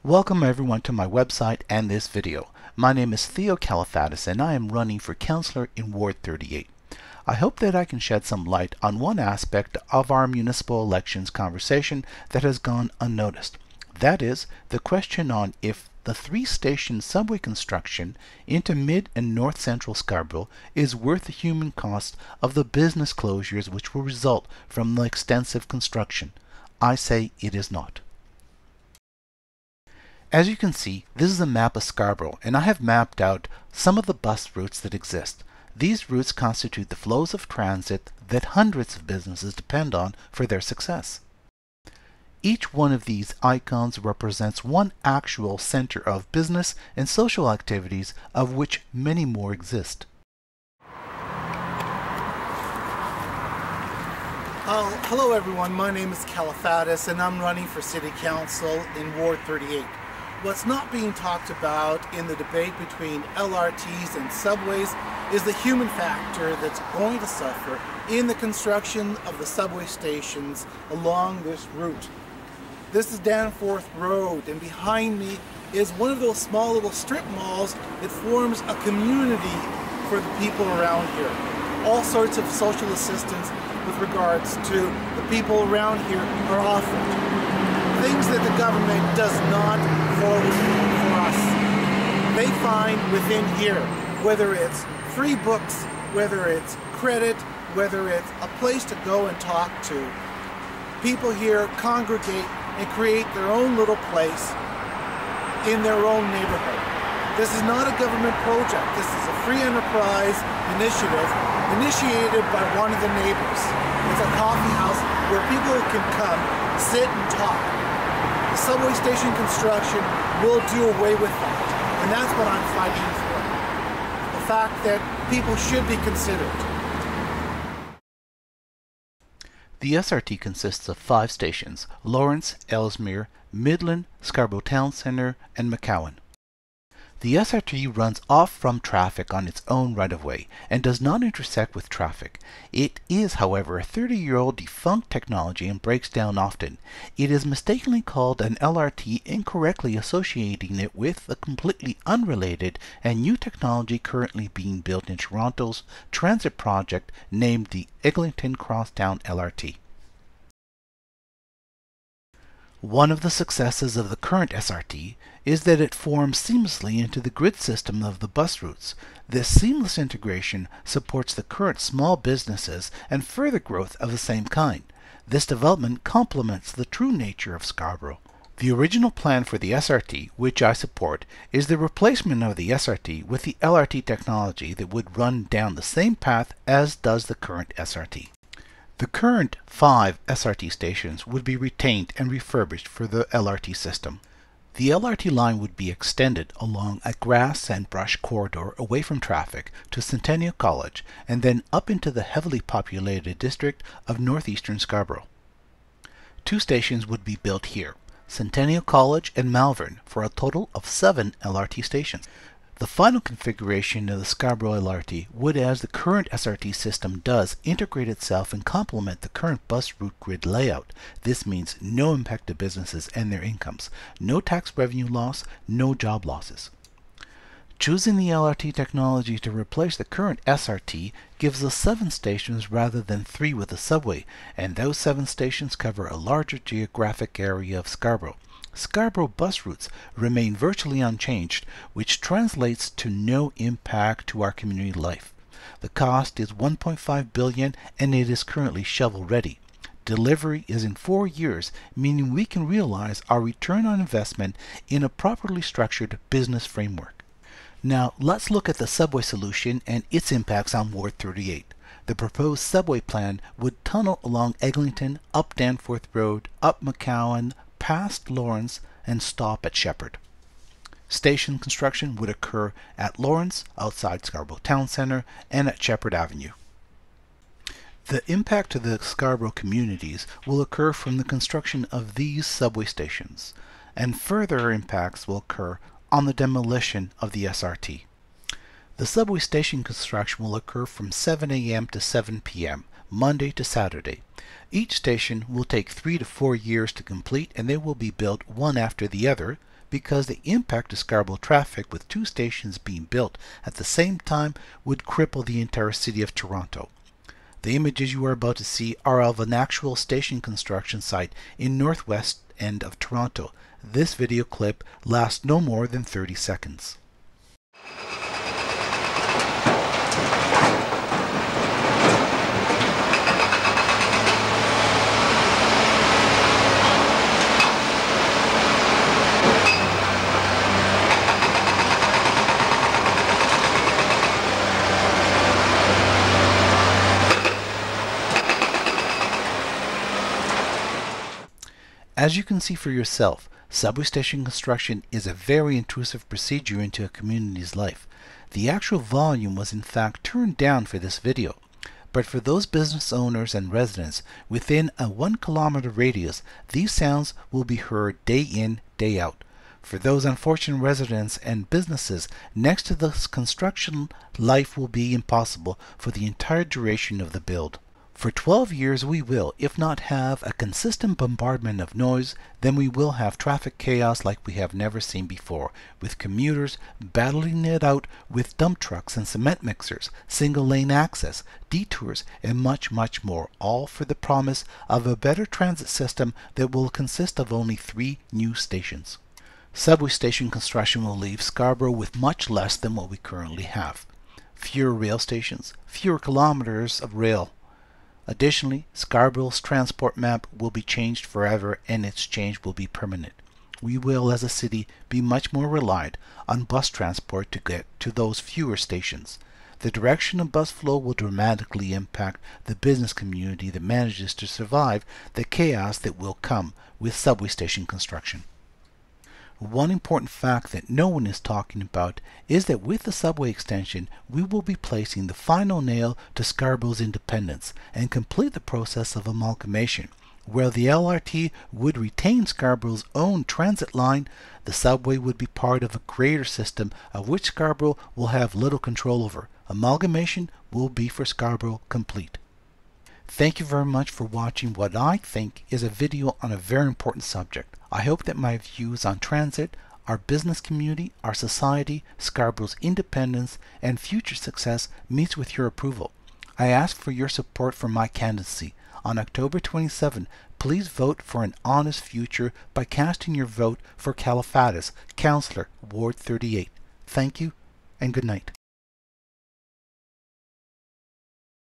Welcome everyone to my website and this video. My name is Theo Califatis and I am running for councillor in Ward 38. I hope that I can shed some light on one aspect of our municipal elections conversation that has gone unnoticed. That is, the question on if the three-station subway construction into mid and north central Scarborough is worth the human cost of the business closures which will result from the extensive construction. I say it is not. As you can see, this is a map of Scarborough, and I have mapped out some of the bus routes that exist. These routes constitute the flows of transit that hundreds of businesses depend on for their success. Each one of these icons represents one actual center of business and social activities, of which many more exist. Hello everyone, my name is Califatis and I'm running for City Council in Ward 38. What's not being talked about in the debate between LRTs and subways is the human factor that's going to suffer in the construction of the subway stations along this route. This is Danforth Road, and behind me is one of those small little strip malls that forms a community for the people around here. All sorts of social assistance with regards to the people around here are offered. Things that the government does not forward for us. They find within here, whether it's free books, whether it's credit, whether it's a place to go and talk to. People here congregate and create their own little place in their own neighborhood. This is not a government project. This is a free enterprise initiative initiated by one of the neighbors. It's a coffee house where people can come, sit and talk. The subway station construction will do away with that, and that's what I'm fighting for. The fact that people should be considered. The SRT consists of 5 stations: Lawrence, Ellesmere, Midland, Scarborough Town Centre, and McCowan. The SRT runs off from traffic on its own right-of-way and does not intersect with traffic. It is, however, a 30-year-old defunct technology and breaks down often. It is mistakenly called an LRT, incorrectly associating it with a completely unrelated and new technology currently being built in Toronto's transit project named the Eglinton Crosstown LRT. One of the successes of the current SRT is that it forms seamlessly into the grid system of the bus routes. This seamless integration supports the current small businesses and further growth of the same kind. This development complements the true nature of Scarborough. The original plan for the SRT, which I support, is the replacement of the SRT with the LRT technology that would run down the same path as does the current SRT. The current 5 SRT stations would be retained and refurbished for the LRT system. The LRT line would be extended along a grass and brush corridor away from traffic to Centennial College and then up into the heavily populated district of northeastern Scarborough. 2 stations would be built here, Centennial College and Malvern, for a total of 7 LRT stations. The final configuration of the Scarborough LRT would, as the current SRT system does, integrate itself and complement the current bus route grid layout. This means no impact to businesses and their incomes, no tax revenue loss, no job losses. Choosing the LRT technology to replace the current SRT gives us 7 stations rather than 3 with the subway, and those 7 stations cover a larger geographic area of Scarborough. Scarborough bus routes remain virtually unchanged, which translates to no impact to our community life. The cost is $1.5 billion and it is currently shovel-ready. Delivery is in 4 years, meaning we can realize our return on investment in a properly structured business framework. Now let's look at the subway solution and its impacts on Ward 38. The proposed subway plan would tunnel along Eglinton, up Danforth Road, up McCowan, past Lawrence, and stop at Shepherd. Station construction would occur at Lawrence, outside Scarborough Town Centre, and at Shepherd Avenue. The impact to the Scarborough communities will occur from the construction of these subway stations, and further impacts will occur on the demolition of the SRT. The subway station construction will occur from 7 a.m. to 7 p.m., Monday to Saturday. Each station will take 3 to 4 years to complete, and they will be built one after the other, because the impact to Scarborough traffic with 2 stations being built at the same time would cripple the entire city of Toronto. The images you are about to see are of an actual station construction site in northwest end of Toronto. This video clip lasts no more than 30 seconds. As you can see for yourself, subway station construction is a very intrusive procedure into a community's life. The actual volume was in fact turned down for this video, but for those business owners and residents within a 1 kilometer radius, these sounds will be heard day in, day out. For those unfortunate residents and businesses next to this construction, life will be impossible for the entire duration of the build. For 12 years we will, if not have a consistent bombardment of noise, then we will have traffic chaos like we have never seen before, with commuters battling it out with dump trucks and cement mixers, single lane access, detours, and much, much more, all for the promise of a better transit system that will consist of only 3 new stations. Subway station construction will leave Scarborough with much less than what we currently have. Fewer rail stations, fewer kilometers of rail. Additionally, Scarborough's transport map will be changed forever, and its change will be permanent. We will, as a city, be much more reliant on bus transport to get to those fewer stations. The direction of bus flow will dramatically impact the business community that manages to survive the chaos that will come with subway station construction. One important fact that no one is talking about is that with the subway extension, we will be placing the final nail to Scarborough's independence and complete the process of amalgamation. Where the LRT would retain Scarborough's own transit line, the subway would be part of a greater system of which Scarborough will have little control over. Amalgamation will be for Scarborough complete. Thank you very much for watching what I think is a video on a very important subject. I hope that my views on transit, our business community, our society, Scarborough's independence, and future success meets with your approval. I ask for your support for my candidacy. On October 27, please vote for an honest future by casting your vote for Califatis, Councillor, Ward 38. Thank you, and good night.